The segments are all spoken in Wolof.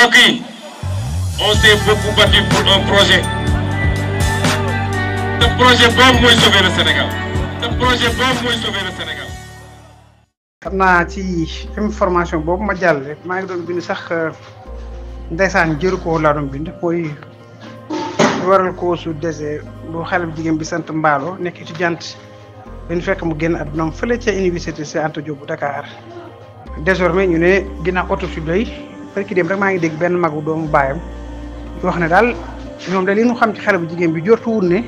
mbokk yi on s'est beaucoup battu pour un projet te projet boobu mooy sauver le Sénégal xam naa ci information boobu ma jàll maa ngi doon bind sax ndeysaan jëru ko laa doon bind mooy waral ko su dese bu xale bu jigéen bi sant Mballo nekk étudiante dañu fekk mu génn àdduna fële ca université Cheikh Anta Diop bu Dakar désormais ñu ne ginnaaw autopsie doy barki dem rek maa ngi dégg benn magu doomu baayam wax ne daal ñoom de li ñu xam ci xale bu jigéen bi jortuwul ne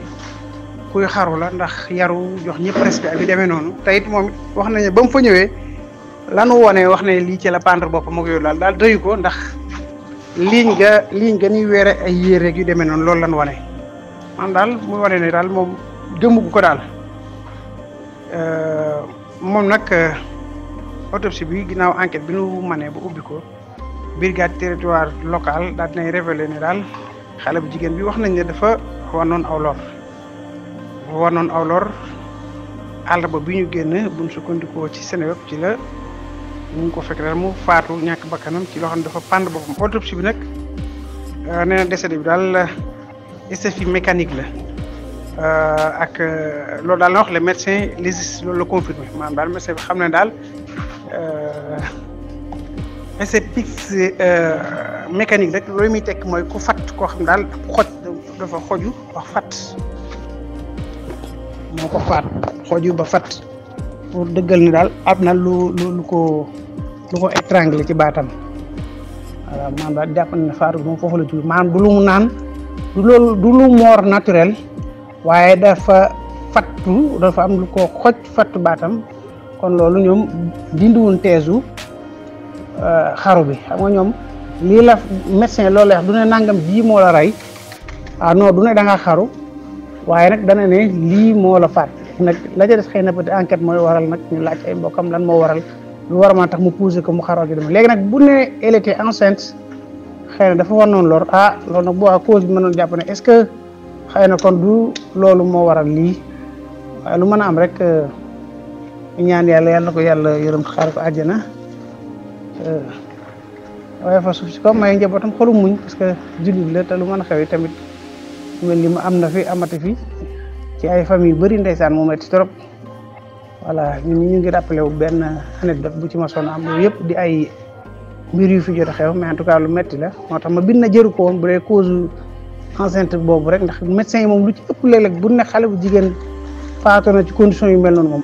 kuy xaru la ndax yaru jox ñëpp respect ak yu demee noonu te it moom wax nañu ba mu fa ñëwee lanu wone wax ne lii ci la pendre boppam ak yooyu daal doyu ko ndax liiñ nga ni weere ay yére yu demee noonu loolu lan wane man daal muy wane ne daal moom gëmmugu ko daal moom nag autopsie bi ginnaaw enquête bi nu manee ba ubbi ko brigade territoire local daal dinay révélé ne daal xale bu jigéen bi wax nañ ne dafa wanoon aw lor àllarba bi ñu génn buñ sukkandikoo ci Seneweb ci la ñu ko fekk daal mu faatu ñàkk bakkanam ci loo xam ne dafa pendre boppam autopsie bi nag nee na décédé bi daal estomac mécanique la ak loolu daal na wax le médecin légiste loolu la confirmé maanaam daal médecin bi xam ne daal estomac mécanique rek loolu muy tekk mooy ku fat koo xam daal dafa xoju wax fat moo ko faat xoju ba fat pour dëggal ni daal am na lu ko étranglé ci baatam voilà maanaam daal jàpp na ne faatu moom foofu la jóge maanaam du lu mu naan du lu mort naturel waaye dafa am lu ko xoj fatt baatam kon loolu ñoom dindiwun teesu xaru bi xam nga ñoom lii la médecin loolu la wax du ne nangam bii moo la rey non du ne da nga xaru waaye nag dana ne lii moo la faat nag la ca des xëy na peut être enquête mooy waral nag ñu laaj ay mbokkam lan moo waral lu war a mën tax mu poussé ko mu xaroo gi dem léegi nag bu ne elle était enceinte xëy na dafa war noonu lor loolu nag boo cause bi mënoon jàpp ne est ce que xëy na kon du loolu moo waral lii waaye lu mën a am rek ñaan yàlla na ko yàlla yërëm xaar ko àjjana waaye fa suuf si ko may njabootam xolu muñ parce que jullit la te lu mën a xew tamit mel ni mu am na fi amati fi ci ay famille yu bëri ndeysaan mu metti trop voilà ñun ñu ngi rappelé wu benn anecdote bu ci ma sonn am loolu yëpp di ay mbir yu fi jot a xew mais en tout cas lu metti la moo tax ma bind na jëru ko woon bu dee cause enceinte boobu rek ndax médecin yi moom lu ci ëpp léeg-léeg bu ne xale bu jigéen faatu na ci condition yu mel noonu moom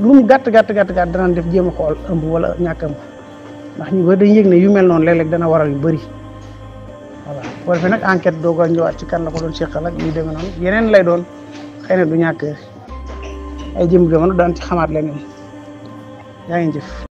lu mu gàtt danañ def jéem a xool ëmb wala ñàkk ëmb ndax ñu bëri dañu yëg ne yu mel noonu léeg-léeg dana waral yu bëri voilà boo defee nag enquête doog a ñëwaat ci kan la ko doon seqal ak yu demee noonu yeneen lay doon xëy na du ñàkk ay jëm jamono daan ci xamaat leneen yaa ngi jëf